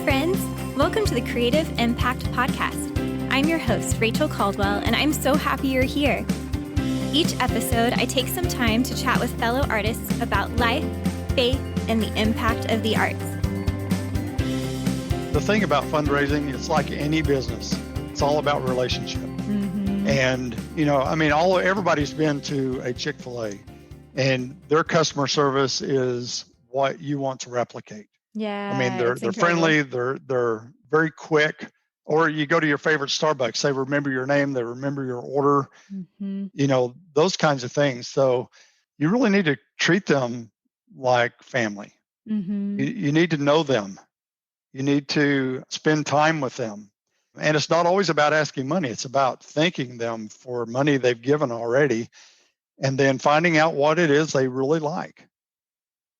friends. Welcome to the Creative Impact Podcast. I'm your host, Rachel Caldwell, and I'm so happy you're here. Each episode, I take some time to chat with fellow artists about life, faith, and the impact of the arts. The thing about fundraising, it's like any business. It's all about relationship. Mm-hmm. And, everybody's been to a Chick-fil-A, and their customer service is what you want to replicate. Yeah, they're friendly, they're very quick. Or you go to your favorite Starbucks, they remember your name, they remember your order, those kinds of things. So you really need to treat them like family. Mm-hmm. You need to know them. You need to spend time with them. And it's not always about asking money. It's about thanking them for money they've given already, and then finding out what it is they really like.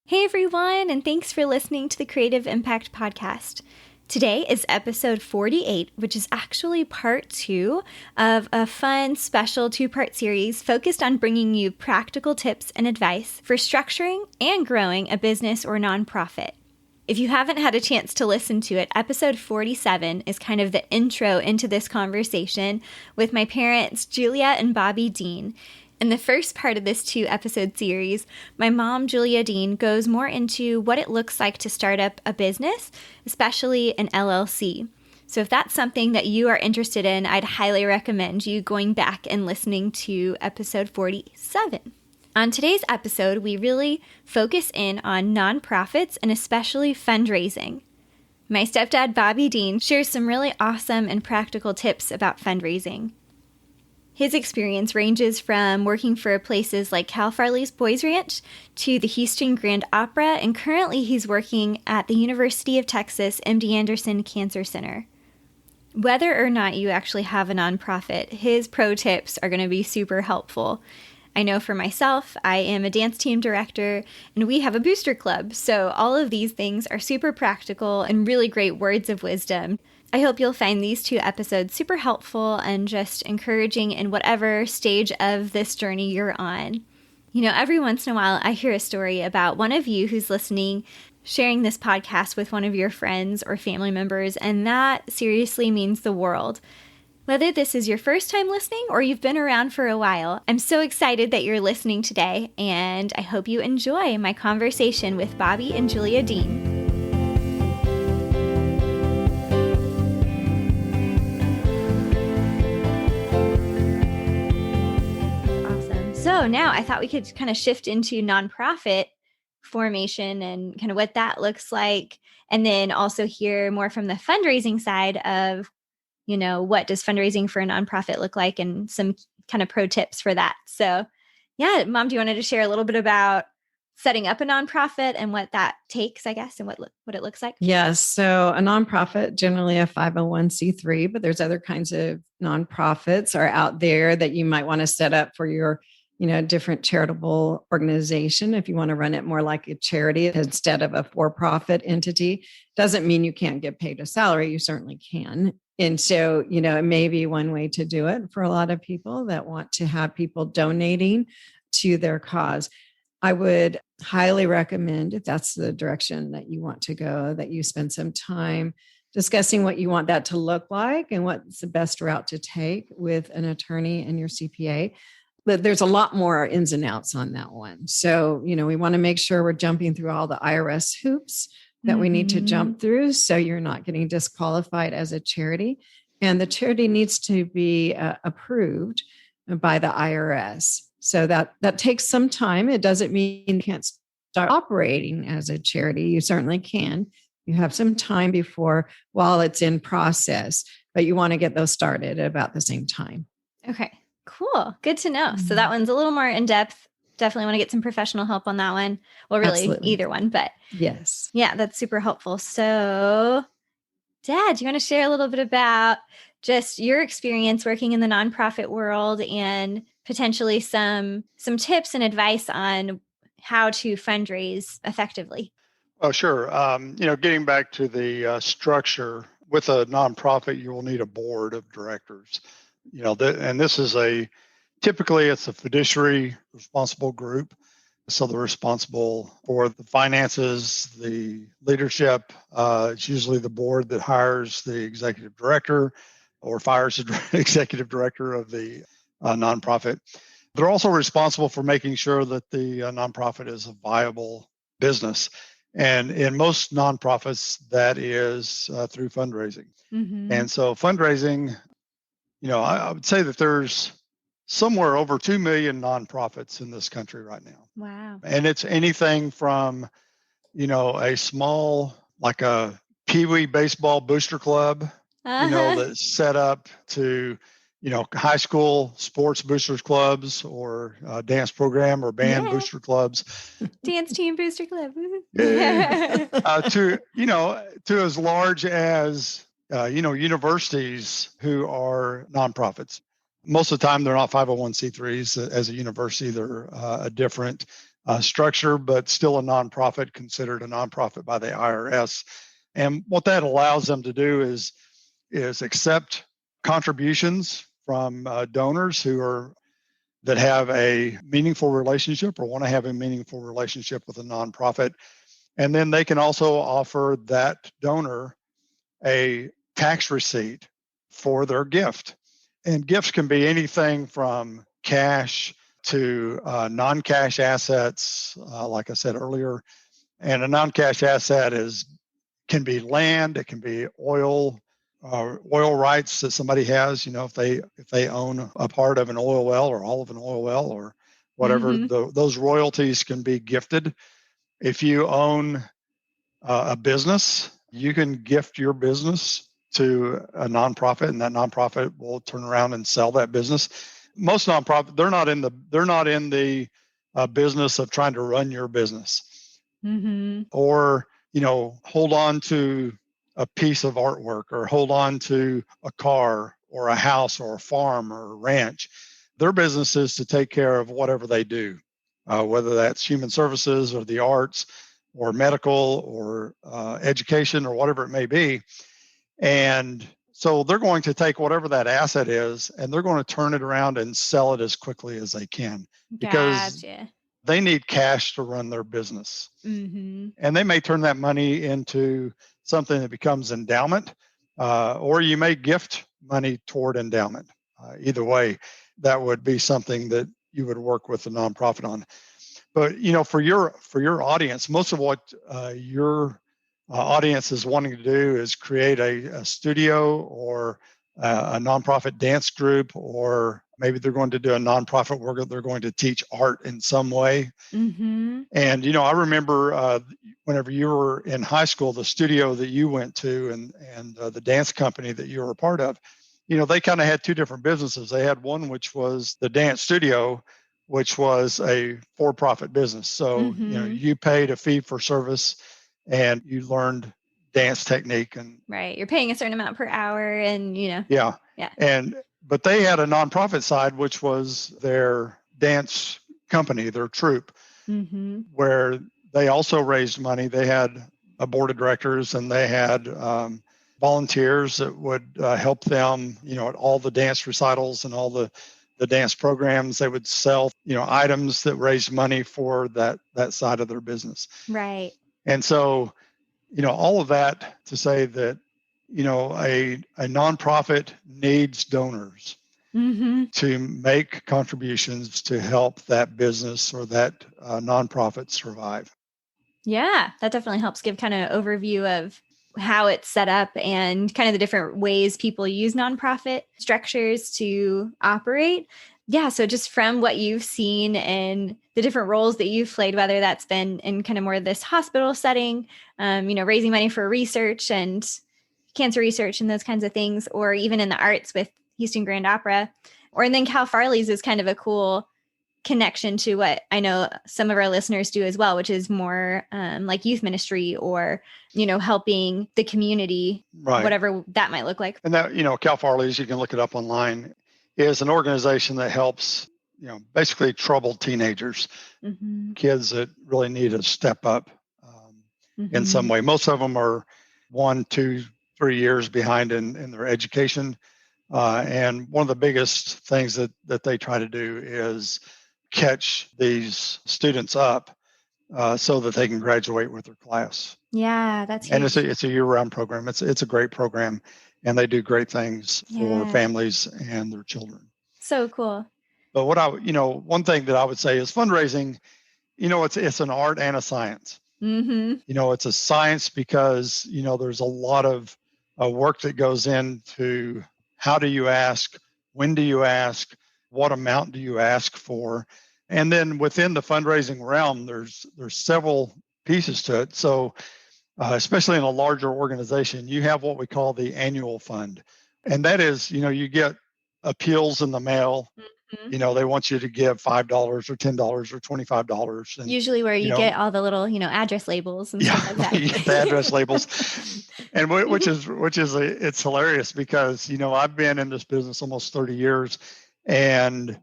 Hey everyone, and thanks for listening to the Creative Impact Podcast. Today is episode 48, which is actually part 2 of a fun, special 2-part series focused on bringing you practical tips and advice for structuring and growing a business or nonprofit. If you haven't had a chance to listen to it, episode 47 is kind of the intro into this conversation with my parents, Julia and Bobby Dean. In the first part of this 2-episode series, my mom, Julia Dean, goes more into what it looks like to start up a business, especially an LLC. So if that's something that you are interested in, I'd highly recommend you going back and listening to episode 47. On today's episode, we really focus in on nonprofits and especially fundraising. My stepdad, Bobby Dean, shares some really awesome and practical tips about fundraising. His experience ranges from working for places like Cal Farley's Boys Ranch to the Houston Grand Opera, and currently he's working at the University of Texas MD Anderson Cancer Center. Whether or not you actually have a nonprofit, his pro tips are going to be super helpful. I know for myself, I am a dance team director, and we have a booster club, so all of these things are super practical and really great words of wisdom. I hope you'll find these 2 episodes super helpful and just encouraging in whatever stage of this journey you're on. Every once in a while, I hear a story about one of you who's listening, sharing this podcast with one of your friends or family members, and that seriously means the world. Whether this is your first time listening or you've been around for a while, I'm so excited that you're listening today, and I hope you enjoy my conversation with Bobby and Julia Dean. So now I thought we could kind of shift into nonprofit formation and kind of what that looks like. And then also hear more from the fundraising side of, what does fundraising for a nonprofit look like and some kind of pro tips for that. So yeah, Mom, do you want to share a little bit about setting up a nonprofit and what that takes, I guess, and what it looks like? Yes. So a nonprofit, generally a 501c3, but there's other kinds of nonprofits are out there that you might want to set up for your different charitable organization. If you want to run it more like a charity instead of a for-profit entity, doesn't mean you can't get paid a salary. You certainly can. And so, it may be one way to do it for a lot of people that want to have people donating to their cause. I would highly recommend, if that's the direction that you want to go, that you spend some time discussing what you want that to look like and what's the best route to take with an attorney and your CPA. But there's a lot more ins and outs on that one. So, we want to make sure we're jumping through all the IRS hoops that we need to jump through so you're not getting disqualified as a charity. And the charity needs to be approved by the IRS. So that takes some time. It doesn't mean you can't start operating as a charity. You certainly can. You have some time while it's in process, but you want to get those started at about the same time. Okay. Cool. Good to know. So that one's a little more in depth. Definitely want to get some professional help on that one. Well, really Absolutely. Either one, but yes. Yeah, that's super helpful. So Dad, do you want to share a little bit about just your experience working in the nonprofit world and potentially some tips and advice on how to fundraise effectively? Oh, sure. Getting back to the structure, with a nonprofit, you will need a board of directors. And this is typically it's a fiduciary responsible group. So they're responsible for the finances, the leadership. It's usually the board that hires the executive director or fires the executive director of the nonprofit. They're also responsible for making sure that the nonprofit is a viable business. And in most nonprofits, that is through fundraising. Mm-hmm. And so fundraising, I would say that there's somewhere over 2 million nonprofits in this country right now. Wow. And it's anything from, a small, like a Pee-wee baseball booster club, that's set up to, high school sports boosters clubs or dance program or band booster clubs. Dance team booster club. To as large as, universities who are nonprofits. Most of the time, they're not 501c3s. As a university, they're a different structure, but still a nonprofit, considered a nonprofit by the IRS. And what that allows them to do is accept contributions from donors that have a meaningful relationship or want to have a meaningful relationship with a nonprofit. And then they can also offer that donor a tax receipt for their gift. And gifts can be anything from cash to non-cash assets, like I said earlier. And a non-cash asset can be land, it can be oil rights that somebody has. If they own a part of an oil well or all of an oil well or whatever, those royalties can be gifted. If you own a business, you can gift your business to a nonprofit, and that nonprofit will turn around and sell that business. Most nonprofits, they're not in the business of trying to run your business, or hold on to a piece of artwork, or hold on to a car or a house or a farm or a ranch. Their business is to take care of whatever they do, whether that's human services or the arts or medical or education or whatever it may be. And so they're going to take whatever that asset is and they're going to turn it around and sell it as quickly as they can, because they need cash to run their business. And they may turn that money into something that becomes endowment, or you may gift money toward endowment. Either way, that would be something that you would work with the nonprofit on. But for your audience, most of what your audience is wanting to do is create a studio or a nonprofit dance group, or maybe they're going to do a nonprofit where they're going to teach art in some way. And I remember whenever you were in high school, the studio that you went to and the dance company that you were a part of, they kind of had two different businesses. They had one which was the dance studio, which was a for-profit business. So, you paid a fee for service and you learned dance technique. And right. You're paying a certain amount per hour and, Yeah. But they had a nonprofit side, which was their dance company, their troupe, where they also raised money. They had a board of directors and they had volunteers that would help them, at all the dance recitals and all the dance programs. They would sell, items that raised money for that side of their business. Right. And so, all of that to say that, a nonprofit needs donors to make contributions to help that business or that nonprofit survive. Yeah, that definitely helps give kind of overview of how it's set up and kind of the different ways people use nonprofit structures to operate. Yeah, so just from what you've seen and the different roles that you've played, whether that's been in kind of more this hospital setting, raising money for research and cancer research and those kinds of things, or even in the arts with Houston Grand Opera, and then Cal Farley's is kind of a cool connection to what I know some of our listeners do as well, which is more like youth ministry or, helping the community, right, whatever that might look like. And that, Cal Farley's, you can look it up online, is an organization that helps, basically troubled teenagers, kids that really need to step up in some way. Most of them are 1, 2, 3 years behind in their education. And one of the biggest things that they try to do is catch these students up so that they can graduate with their class. Yeah, that's and huge. it's a year-round program. It's a great program, and they do great things for families and their children. So cool. But one thing that I would say is fundraising. It's an art and a science. Mm-hmm. It's a science because there's a lot of work that goes into how do you ask, when do you ask, what amount do you ask for, and then within the fundraising realm, there's several pieces to it. So especially in a larger organization, you have what we call the annual fund. And that is, you get appeals in the mail. Mm-hmm. They want you to give $5 or $10 or $25. And, usually where you get all the little, address labels and stuff like that. You get the address labels. And it's hilarious because, I've been in this business almost 30 years. And,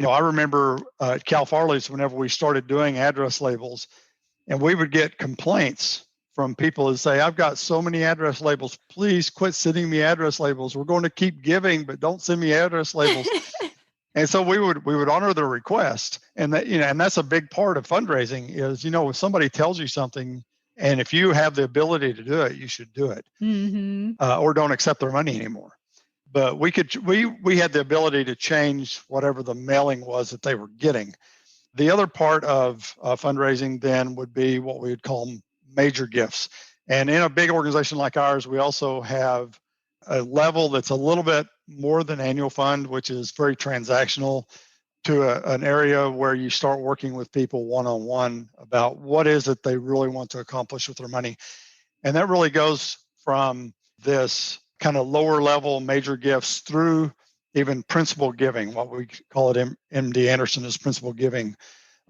I remember at Cal Farley's, whenever we started doing address labels, and we would get complaints from people who say, I've got so many address labels. Please quit sending me address labels. We're going to keep giving, but don't send me address labels. And so we would honor their request. And that, and that's a big part of fundraising is, if somebody tells you something, and if you have the ability to do it, you should do it, or don't accept their money anymore. But we had the ability to change whatever the mailing was that they were getting. The other part of fundraising then would be what we would call major gifts. And in a big organization like ours, we also have a level that's a little bit more than annual fund, which is very transactional, to an area where you start working with people one-on-one about what is it they really want to accomplish with their money. And that really goes from this kind of lower level major gifts through even principal giving, what we call it MD Anderson is principal giving.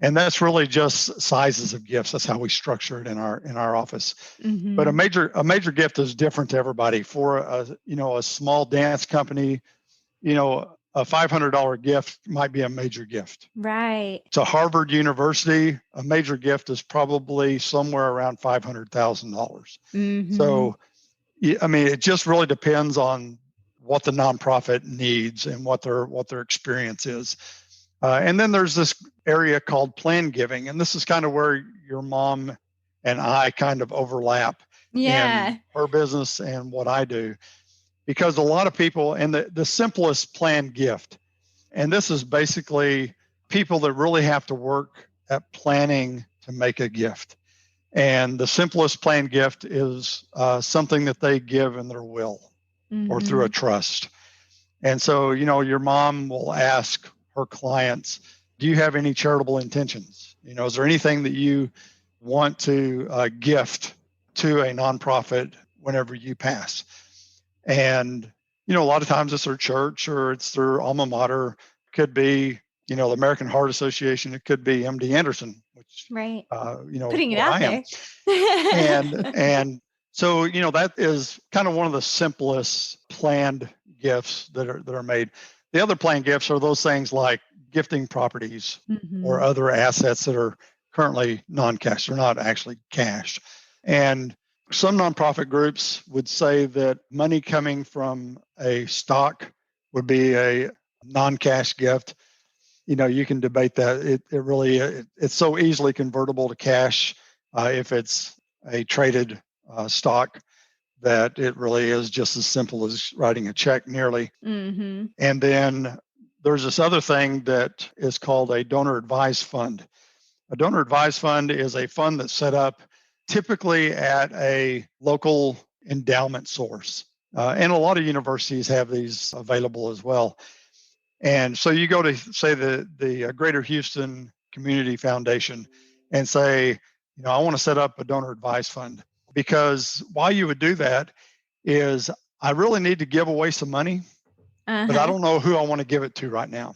And that's really just sizes of gifts. That's how we structure it in our office. Mm-hmm. But a major gift is different to everybody. For a small dance company, a $500 gift might be a major gift. Right. To Harvard University, a major gift is probably somewhere around $500,000. Mm-hmm. So, it just really depends on what the nonprofit needs and what their experience is. And then there's this area called planned giving. And this is kind of where your mom and I kind of overlap in her business and what I do. Because a lot of people, and the simplest planned gift, and this is basically people that really have to work at planning to make a gift. And the simplest planned gift is something that they give in their will or through a trust. And so, your mom will ask her clients, do you have any charitable intentions? Is there anything that you want to gift to a nonprofit whenever you pass? And, a lot of times it's their church or it's their alma mater. It could be, the American Heart Association. It could be MD Anderson, which, right. Putting it out there. and so, that is kind of one of the simplest planned gifts that are made. The other planned gifts are those things like gifting properties or other assets that are currently non-cash. They're not actually cash. And some nonprofit groups would say that money coming from a stock would be a non-cash gift. You can debate that. It's so easily convertible to cash if it's a traded stock that it really is just as simple as writing a check nearly. Mm-hmm. And then there's this other thing that is called a donor advised fund. A donor advised fund is a fund that's set up typically at a local endowment source. And a lot of universities have these available as well. And so you go to, say, the Greater Houston Community Foundation and say, I want to set up a donor advised fund. Because why you would do that is I really need to give away some money, but I don't know who I want to give it to right now.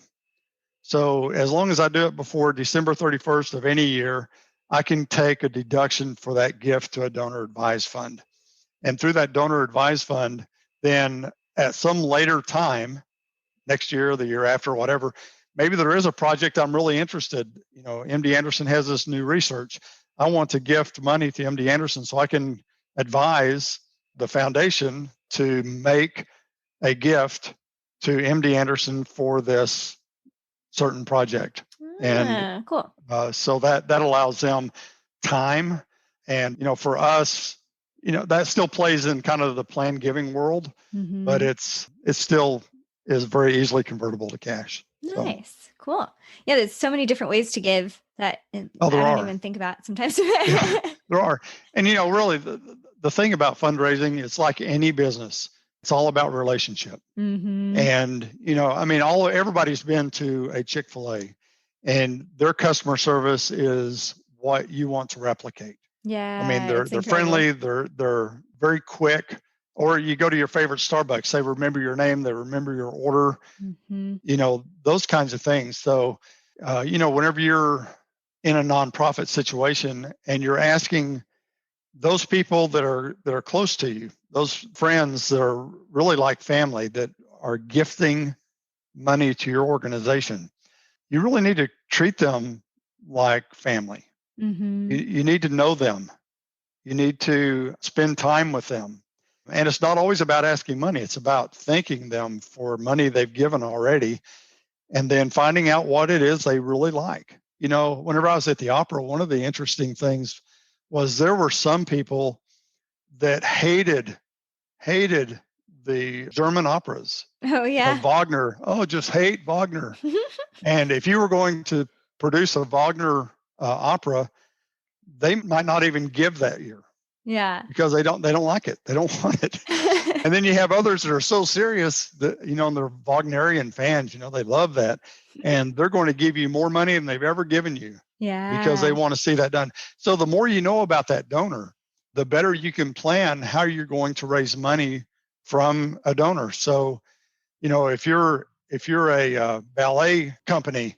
So as long as I do it before December 31st of any year, I can take a deduction for that gift to a donor advised fund. And through that donor advised fund, then at some later time, next year, the year after, whatever, maybe there is a project I'm really interested. MD Anderson has this new research. I want to gift money to MD Anderson so I can advise the foundation to make a gift to MD Anderson for this certain project. And Cool. so that allows them time. And, for us, that still plays in kind of the plan giving world, but it's still is very easily convertible to cash. Nice. Cool. Yeah, there's so many different ways to give that I there don't are. even think about sometimes. Yeah, there are. And, really, the thing about fundraising, it's like any business. It's all about relationship. And, everybody's been to a Chick-fil-A, and their customer service is what you want to replicate. Yeah. They're friendly, they're very quick. Or you go to your favorite Starbucks, they remember your name, they remember your order, those kinds of things. So, whenever you're in a nonprofit situation and you're asking those people that are close to you, those friends that are really like family that are gifting money to your organization, you really need to treat them like family. You need to know them. You need to spend time with them. And it's not always about asking money. It's about thanking them for money they've given already and then finding out what it is they really like. Whenever I was at the opera, one of the interesting things was there were some people that hated the German operas. Oh, yeah. Wagner. Oh, just hate Wagner. And if you were going to produce a Wagner opera, they might not even give that year. Yeah. Because they don't like it. They don't want it. And then you have others that are so serious that, and they're Wagnerian fans, they love that. And they're going to give you more money than they've ever given you. Yeah. Because they want to see that done. So the more you know about that donor, the better you can plan how you're going to raise money from a donor. So, if you're a ballet company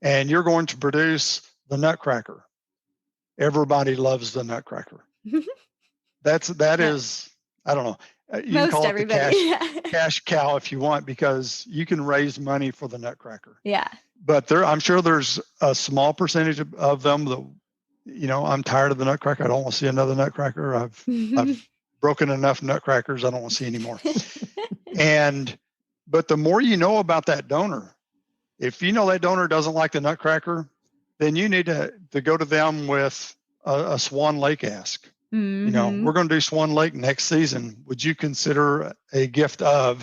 and you're going to produce the Nutcracker, everybody loves the Nutcracker. That is, I don't know. You can call it the cash cow if you want, because you can raise money for the Nutcracker. Yeah. But I'm sure there's a small percentage of them that, I'm tired of the Nutcracker. I don't want to see another Nutcracker. I've broken enough Nutcrackers. I don't want to see any more. But the more you know about that donor, if you know that donor doesn't like the Nutcracker, then you need to go to them with a Swan Lake ask. We're going to do Swan Lake next season. Would you consider a gift to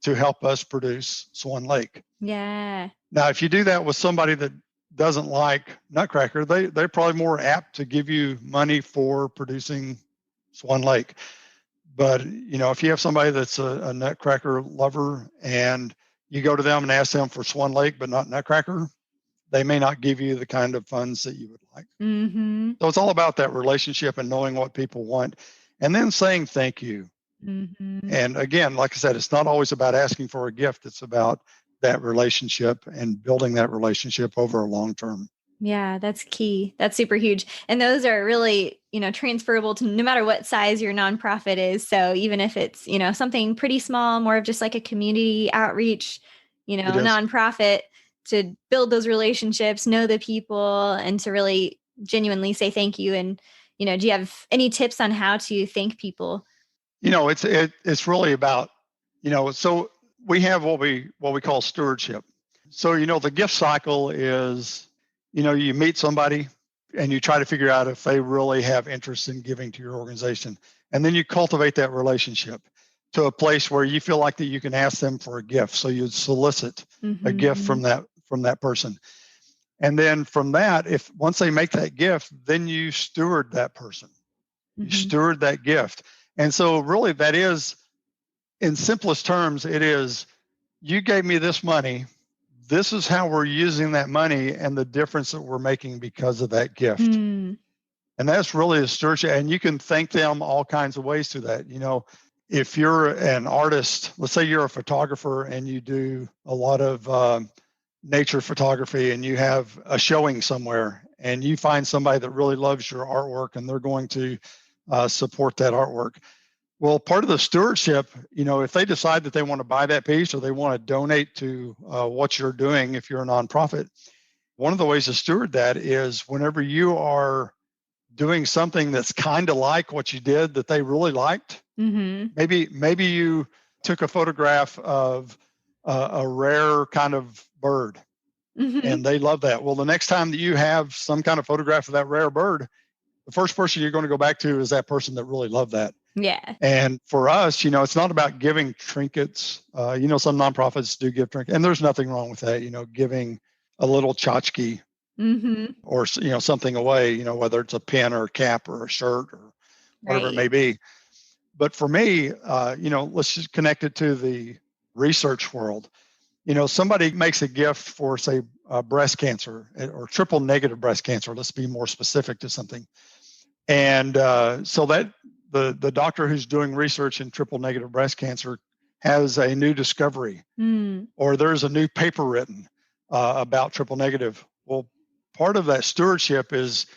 help us produce Swan Lake? Yeah. Now, if you do that with somebody that doesn't like Nutcracker, they're probably more apt to give you money for producing Swan Lake. But, if you have somebody that's a Nutcracker lover and you go to them and ask them for Swan Lake, but not Nutcracker, they may not give you the kind of funds that you would like. So it's all about that relationship and knowing what people want and then saying thank you. And again, like I said, it's not always about asking for a gift. It's about that relationship and building that relationship over a long term. Yeah, that's key. That's super huge. And those are really, transferable to no matter what size your nonprofit is. So even if it's, something pretty small, more of just like a community outreach, nonprofit, to build those relationships, know the people, and to really genuinely say thank you. And, do you have any tips on how to thank people? It's really about, so we have what we call stewardship. So, the gift cycle is, you meet somebody and you try to figure out if they really have interest in giving to your organization. And then you cultivate that relationship to a place where you feel like that you can ask them for a gift. So you solicit a gift from that person. And then from that, once they make that gift, then you steward that person. You steward that gift. And so really that is, in simplest terms, it is, you gave me this money. This is how we're using that money and the difference that we're making because of that gift. And that's really a stewardship. And you can thank them all kinds of ways through that. If you're an artist, let's say you're a photographer and you do a lot of nature photography and you have a showing somewhere and you find somebody that really loves your artwork and they're going to support that artwork. Well, part of the stewardship, if they decide that they want to buy that piece or they want to donate to what you're doing, if you're a nonprofit, one of the ways to steward that is whenever you are doing something that's kind of like what you did that they really liked, maybe you took a photograph of a rare kind of bird and they love that. Well, the next time that you have some kind of photograph of that rare bird, the first person you're going to go back to is that person that really loved that. Yeah. And for us, it's not about giving trinkets. Some nonprofits do give trinkets, and there's nothing wrong with that. Giving a little tchotchke or something away. Whether it's a pin or a cap or a shirt or whatever it may be. But for me, let's just connect it to the research world. Somebody makes a gift for, say, breast cancer or triple negative breast cancer. Let's be more specific to something. And so that the doctor who's doing research in triple negative breast cancer has a new discovery, or there's a new paper written about triple negative. Well, part of that stewardship is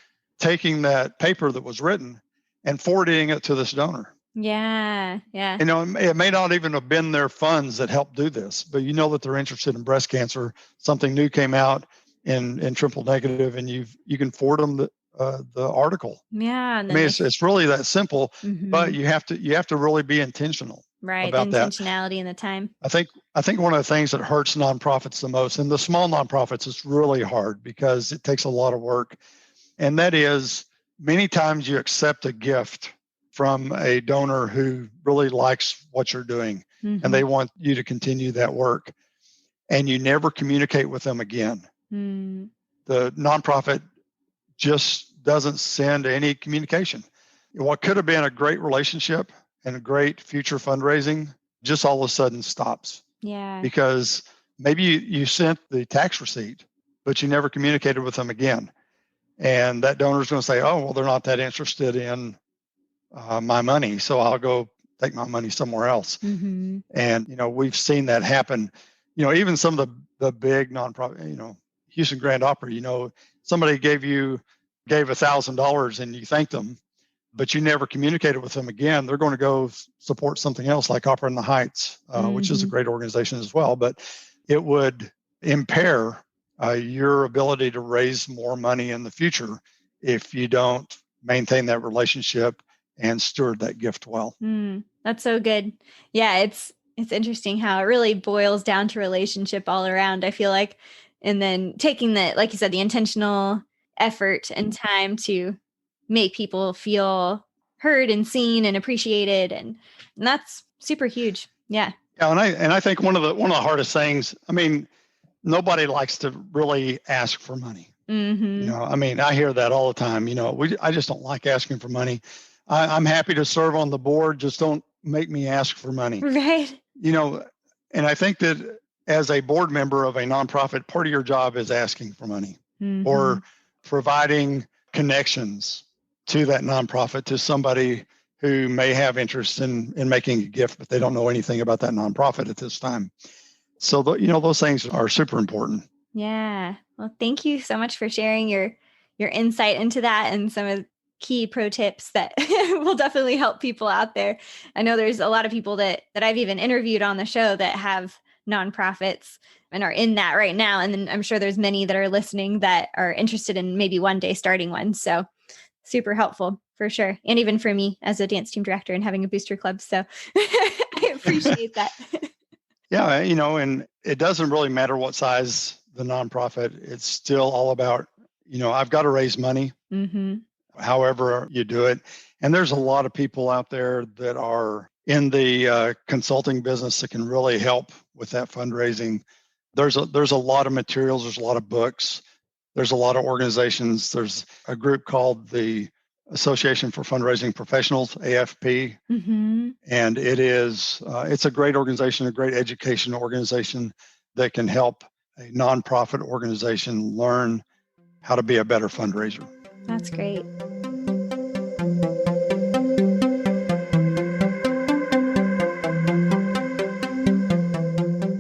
taking that paper that was written and forwarding it to this donor. Yeah. It may not even have been their funds that helped do this, but that they're interested in breast cancer. Something new came out in triple negative, and you can forward them the article. Yeah. It's really that simple, but you have to really be intentional. Right. About the intentionality and the time. I think one of the things that hurts nonprofits the most, and the small nonprofits, is really hard because it takes a lot of work. And that is, many times you accept a gift from a donor who really likes what you're doing, and they want you to continue that work, and you never communicate with them again. The nonprofit just doesn't send any communication. What could have been a great relationship and a great future fundraising just all of a sudden stops. Yeah. Because maybe you sent the tax receipt, but you never communicated with them again. And that donor's going to say, oh, well, they're not that interested in my money, so I'll go take my money somewhere else. And, we've seen that happen. Even some of the big nonprofit, Houston Grand Opry, somebody gave $1,000 and you thanked them, but you never communicated with them again. They're going to go support something else like Opera in the Heights, which is a great organization as well. But it would impair your ability to raise more money in the future if you don't maintain that relationship and steward that gift well. That's so good. Yeah, it's interesting how it really boils down to relationship all around, I feel like. And then taking like you said, the intentional effort and time to make people feel heard and seen and appreciated. And that's super huge. Yeah. Yeah. And I think one of the hardest things, nobody likes to really ask for money. I hear that all the time. I just don't like asking for money. I'm happy to serve on the board. Just don't make me ask for money. Right. And I think that as a board member of a nonprofit, part of your job is asking for money or providing connections to that nonprofit, to somebody who may have interest in making a gift, but they don't know anything about that nonprofit at this time. So, those things are super important. Yeah. Well, thank you so much for sharing your insight into that and some of the key pro tips that will definitely help people out there. I know there's a lot of people that I've even interviewed on the show that have nonprofits and are in that right now. And then I'm sure there's many that are listening that are interested in maybe one day starting one. So super helpful for sure. And even for me as a dance team director and having a booster club. So I appreciate that. Yeah. And it doesn't really matter what size the nonprofit, it's still all about, I've got to raise money. However you do it. And there's a lot of people out there that are in the consulting business that can really help with that fundraising. There's a lot of materials. There's a lot of books. There's a lot of organizations. There's a group called the Association for Fundraising Professionals, AFP. And it's a great organization, a great education organization that can help a nonprofit organization learn how to be a better fundraiser. That's great.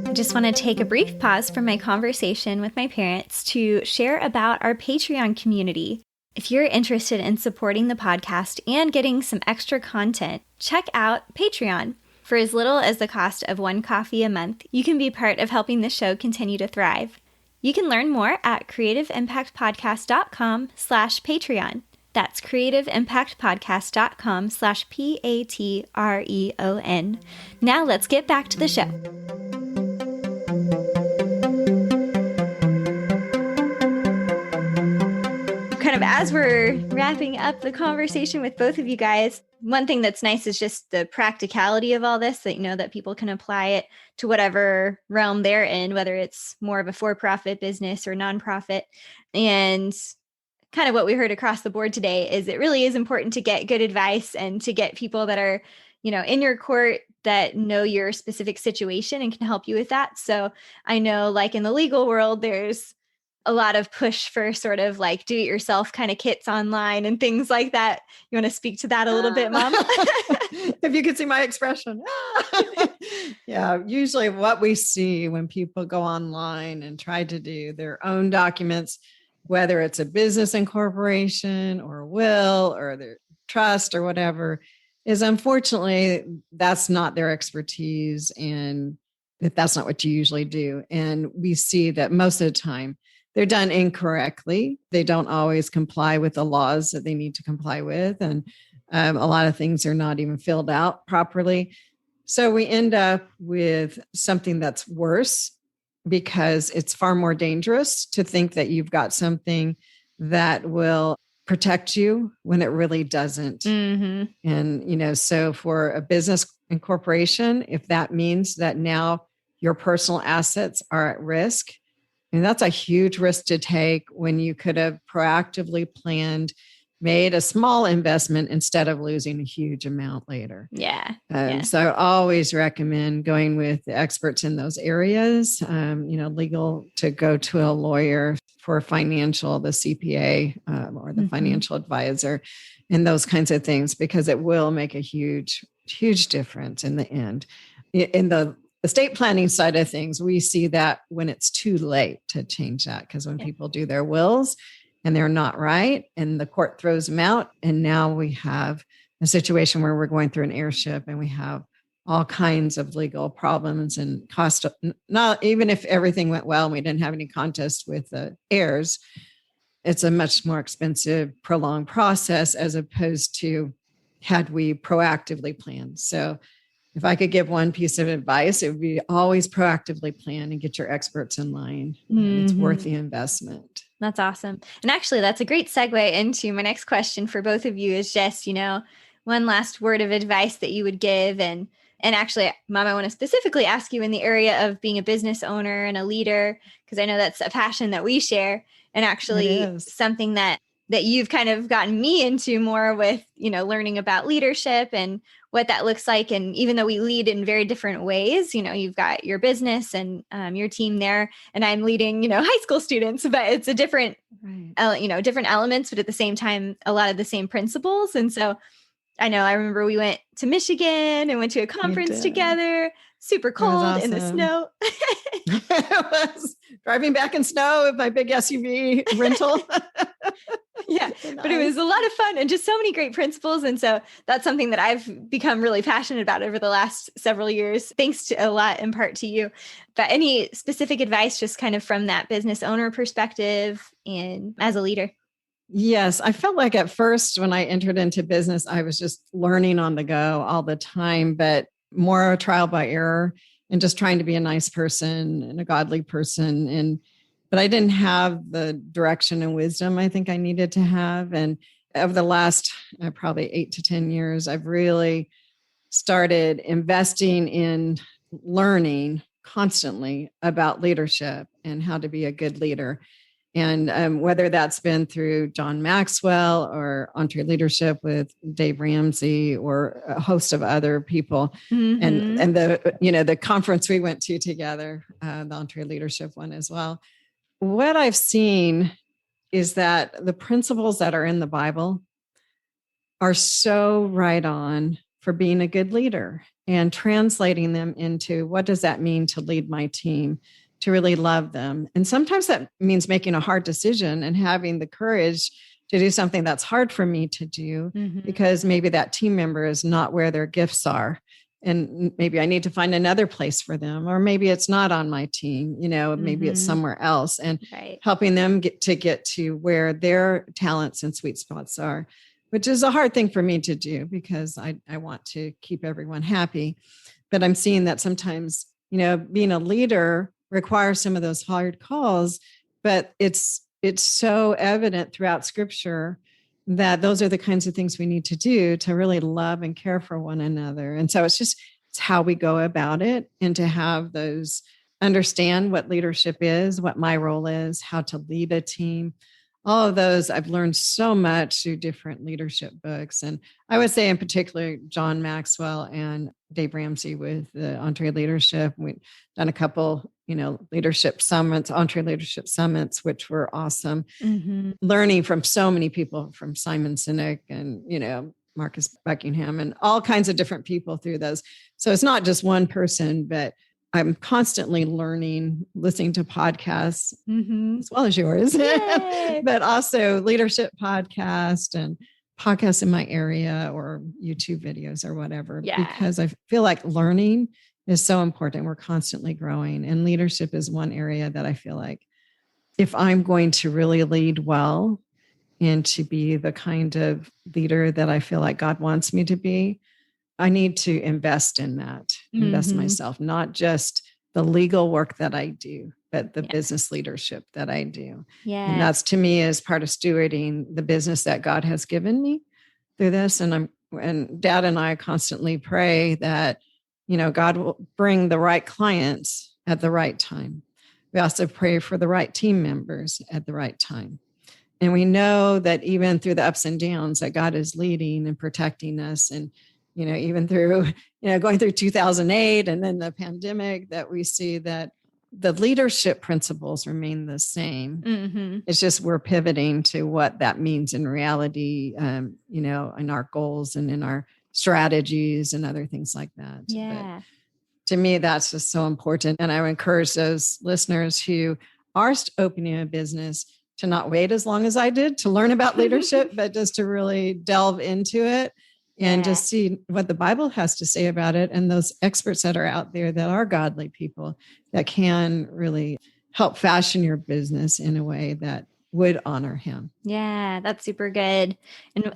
I just want to take a brief pause from my conversation with my parents to share about our Patreon community. If you're interested in supporting the podcast and getting some extra content, check out Patreon. For as little as the cost of one coffee a month, you can be part of helping the show continue to thrive. You can learn more at creativeimpactpodcast.com/Patreon. That's creativeimpactpodcast.com/Patreon. Now let's get back to the show. as we're wrapping up the conversation with both of you guys, one thing that's nice is just the practicality of all this, that, that people can apply it to whatever realm they're in, whether it's more of a for-profit business or nonprofit. And kind of what we heard across the board today is it really is important to get good advice and to get people that are, in your court that know your specific situation and can help you with that. So I know, like in the legal world, there's a lot of push for sort of like do-it-yourself kind of kits online and things like that. You want to speak to that a little bit, Mom? If you could see my expression. Yeah, usually what we see when people go online and try to do their own documents, whether it's a business incorporation or a will or their trust or whatever, is unfortunately that's not their expertise, and that's not what you usually do. And we see that most of the time they're done incorrectly. They don't always comply with the laws that they need to comply with. And a lot of things are not even filled out properly. So we end up with something that's worse, because it's far more dangerous to think that you've got something that will protect you when it really doesn't. Mm-hmm. And, so for a business incorporation, if that means that now your personal assets are at risk, and that's a huge risk to take when you could have proactively planned, made a small investment instead of losing a huge amount later. Yeah. So I always recommend going with the experts in those areas, legal, to go to a lawyer for financial, the CPA or the financial advisor, and those kinds of things, because it will make a huge, huge difference in the end. In the estate planning side of things, we see that when it's too late to change that, because when people do their wills and they're not right and the court throws them out, and now we have a situation where we're going through an heirship and we have all kinds of legal problems and cost. Not even if everything went well and we didn't have any contest with the heirs, it's a much more expensive, prolonged process as opposed to had we proactively planned. So if I could give one piece of advice, it would be always proactively plan and get your experts in line. Mm-hmm. It's worth the investment. That's awesome. And actually, that's a great segue into my next question for both of you is just, one last word of advice that you would give. And actually, Mom, I want to specifically ask you in the area of being a business owner and a leader, because I know that's a passion that we share, and actually something that you've kind of gotten me into more with, learning about leadership and what that looks like. And even though we lead in very different ways, you've got your business and your team there, and I'm leading, high school students, but it's a different, different elements, but at the same time, a lot of the same principles. And so I remember we went to Michigan and went to a conference together, super cold in the snow. It was driving back in snow with my big SUV rental. Yeah, but it was a lot of fun and just so many great principles. And so that's something that I've become really passionate about over the last several years, thanks to a lot in part to you. But any specific advice just kind of from that business owner perspective and as a leader? Yes, I felt like at first when I entered into business, I was just learning on the go all the time, but more trial by error and just trying to be a nice person and a godly person. But I didn't have the direction and wisdom I think I needed to have. And over the last probably 8 to 10 years, I've really started investing in learning constantly about leadership and how to be a good leader. And whether that's been through John Maxwell or EntreLeadership with Dave Ramsey or a host of other people, and the conference we went to together, the EntreLeadership one as well. What I've seen is that the principles that are in the Bible are so right on for being a good leader, and translating them into what does that mean to lead my team, to really love them. And sometimes that means making a hard decision and having the courage to do something that's hard for me to do, because maybe that team member is not where their gifts are. And maybe I need to find another place for them, or maybe it's not on my team, maybe it's somewhere else, and helping them get to where their talents and sweet spots are, which is a hard thing for me to do because I want to keep everyone happy. But I'm seeing that sometimes, being a leader requires some of those hard calls, but it's it's so evident throughout scripture that those are the kinds of things we need to do to really love and care for one another. And so it's how we go about it, and to have those understand what leadership is, what my role is, how to lead a team. All of those, I've learned so much through different leadership books. And I would say in particular, John Maxwell and Dave Ramsey with the EntreLeadership. We've done a couple, leadership summits, EntreLeadership summits, which were awesome. Mm-hmm. Learning from so many people, from Simon Sinek and, Marcus Buckingham and all kinds of different people through those. So it's not just one person, but I'm constantly learning, listening to podcasts, mm-hmm. as well as yours, but also leadership podcast and podcasts in my area or YouTube videos or whatever, because I feel like learning is so important. We're constantly growing, and leadership is one area that I feel like if I'm going to really lead well and to be the kind of leader that I feel like God wants me to be, I need to invest in that, invest in myself, not just the legal work that I do, but the business leadership that I do. Yeah. And that's, to me, is part of stewarding the business that God has given me through this. And Dad and I constantly pray that, God will bring the right clients at the right time. We also pray for the right team members at the right time. And we know that even through the ups and downs, that God is leading and protecting us. And even through, going through 2008 and then the pandemic, that we see that the leadership principles remain the same. Mm-hmm. It's just we're pivoting to what that means in reality, in our goals and in our strategies and other things like that. Yeah. But to me, that's just so important. And I would encourage those listeners who are opening a business to not wait as long as I did to learn about leadership, but just to really delve into it. And just see what the Bible has to say about it, and those experts that are out there that are godly people that can really help fashion your business in a way that would honor him. Yeah, that's super good.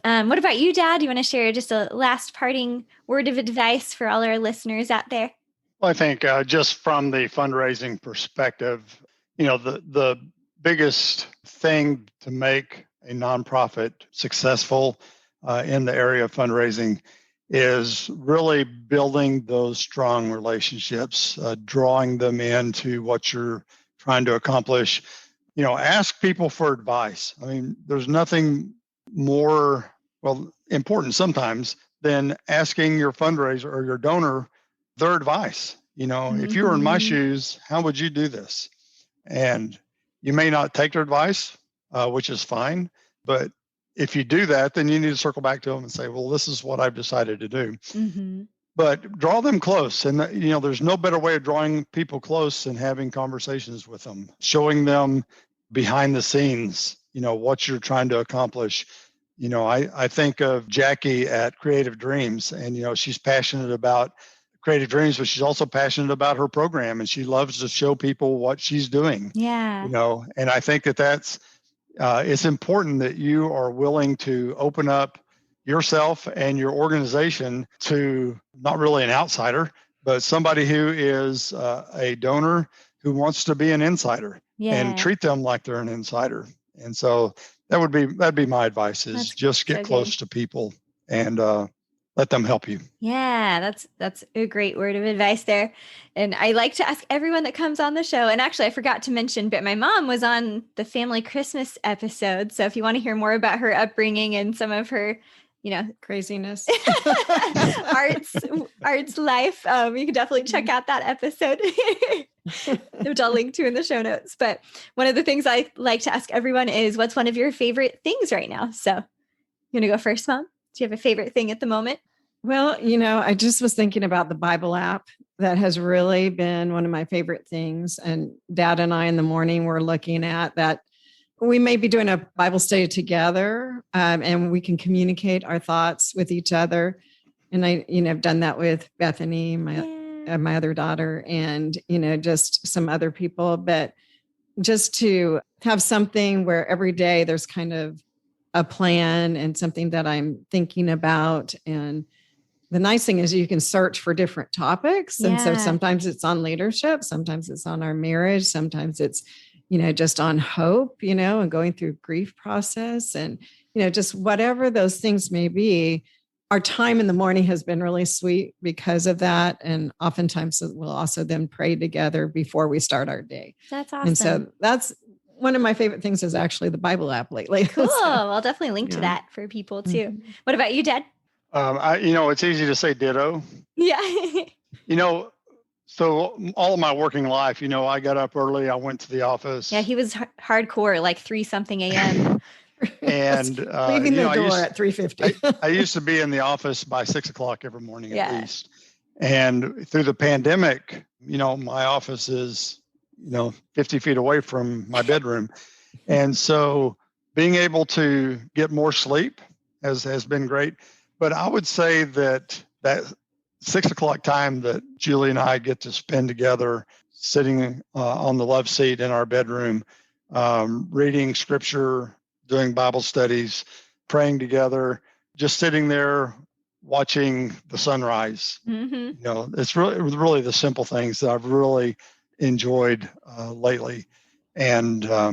And what about you, Dad? Do you want to share just a last parting word of advice for all our listeners out there? Well, I think just from the fundraising perspective, the biggest thing to make a nonprofit successful in the area of fundraising is really building those strong relationships, drawing them into what you're trying to accomplish. Ask people for advice. I mean, there's nothing more, important sometimes than asking your fundraiser or your donor their advice. If you were in my shoes, how would you do this? And you may not take their advice, which is fine, but if you do that, then you need to circle back to them and say, well, this is what I've decided to do. Mm-hmm. But draw them close. And, there's no better way of drawing people close than having conversations with them, showing behind the scenes, what you're trying to accomplish. I think of Jackie at Creative Dreams, and, she's passionate about Creative Dreams, but she's also passionate about her program, and she loves to show people what she's doing. Yeah. And I think that's, it's important that you are willing to open up yourself and your organization to not really an outsider, but somebody who is a donor who wants to be an insider, and treat them like they're an insider. And so that'd be my advice, is just get close to people and let them help you. Yeah, that's a great word of advice there. And I like to ask everyone that comes on the show, and actually I forgot to mention, but my mom was on the family Christmas episode. So if you want to hear more about her upbringing and some of her, craziness, arts life, you can definitely check out that episode, which I'll link to in the show notes. But one of the things I like to ask everyone is, what's one of your favorite things right now? So you want to go first, Mom? Do you have a favorite thing at the moment? Well, I just was thinking about the Bible app. That has really been one of my favorite things. And Dad and I in the morning were looking at that. We may be doing a Bible study together, and we can communicate our thoughts with each other. And I, have done that with Bethany, my other daughter, and, just some other people. But just to have something where every day there's kind of a plan and something that I'm thinking about. And the nice thing is you can search for different topics. And so sometimes it's on leadership, sometimes it's on our marriage, sometimes it's, just on hope, and going through grief process and, just whatever those things may be. Our time in the morning has been really sweet because of that. And oftentimes we'll also then pray together before we start our day. That's awesome. And so that's one of my favorite things is actually the Bible app lately. Cool. I'll definitely link to that for people too. Mm-hmm. What about you, Dad? It's easy to say ditto. Yeah. So all of my working life, I got up early. I went to the office. Yeah, he was hardcore, like 3-something a.m. And leaving the door at 3:50. I used to be in the office by 6:00 every morning at least. And through the pandemic, my office is, 50 feet away from my bedroom. And so being able to get more sleep has been great. But I would say that 6:00 time that Julie and I get to spend together, sitting on the love seat in our bedroom, reading scripture, doing Bible studies, praying together, just sitting there watching the sunrise. Mm-hmm. It's really the simple things that I've really enjoyed lately. And, I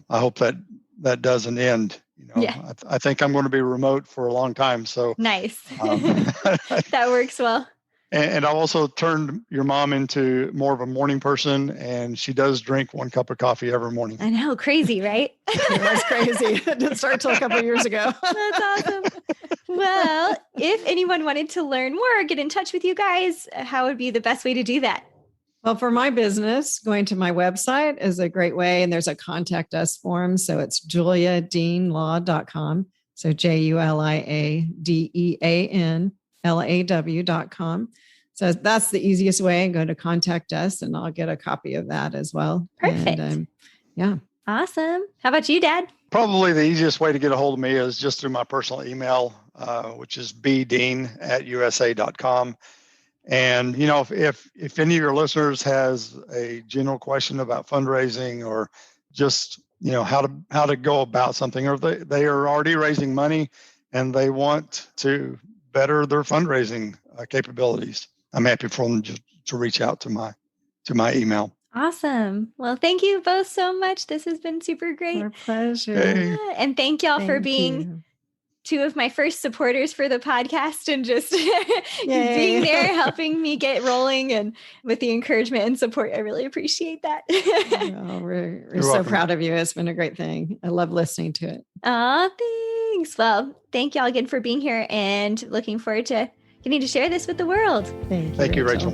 hope that doesn't end. I think I'm going to be remote for a long time. So nice. That works well. And I've also turned your mom into more of a morning person, and she does drink 1 cup of coffee every morning. I know, crazy, right? That's crazy. It didn't start till a couple of years ago. That's awesome. Well, if anyone wanted to learn more, get in touch with you guys, how would be the best way to do that? Well, for my business, going to my website is a great way. And there's a contact us form. So it's juliadeanlaw.com. So JuliaDeanLaw.com. So that's the easiest way. Go to contact us and I'll get a copy of that as well. Perfect. And, yeah. Awesome. How about you, Dad? Probably the easiest way to get a hold of me is just through my personal email, which is bdean@usa.com. And, if any of your listeners has a general question about fundraising or just, how to go about something, or they are already raising money and they want to better their fundraising capabilities, I'm happy for them to reach out to my email. Awesome. Well, thank you both so much. This has been super great. Our pleasure. Hey. And thank y'all for being two of my first supporters for the podcast and just being there, helping me get rolling, and with the encouragement and support. I really appreciate that. We're so proud of you. It's been a great thing. I love listening to it. Oh, thanks. Well, thank y'all again for being here and looking forward to getting to share this with the world. Thank you, Rachel.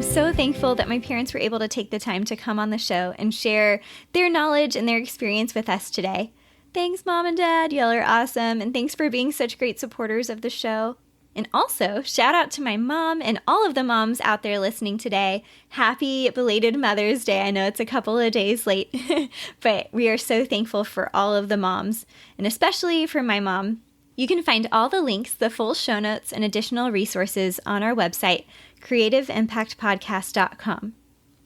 So thankful that my parents were able to take the time to come on the show and share their knowledge and their experience with us today. Thanks, Mom and Dad. Y'all are awesome. And thanks for being such great supporters of the show. And also, shout out to my mom and all of the moms out there listening today. Happy belated Mother's Day. I know it's a couple of days late, but we are so thankful for all of the moms, and especially for my mom. You can find all the links, the full show notes, and additional resources on our website, creativeimpactpodcast.com.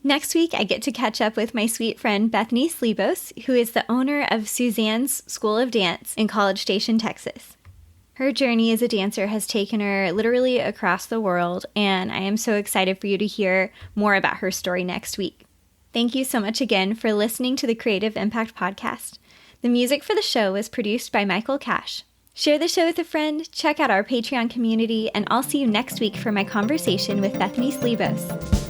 Next week, I get to catch up with my sweet friend Bethany Slebos, who is the owner of Suzanne's School of Dance in College Station, Texas. Her journey as a dancer has taken her literally across the world, and I am so excited for you to hear more about her story next week. Thank you so much again for listening to the Creative Impact Podcast. The music for the show was produced by Michael Cash. Share the show with a friend, check out our Patreon community, and I'll see you next week for my conversation with Bethany Slebos.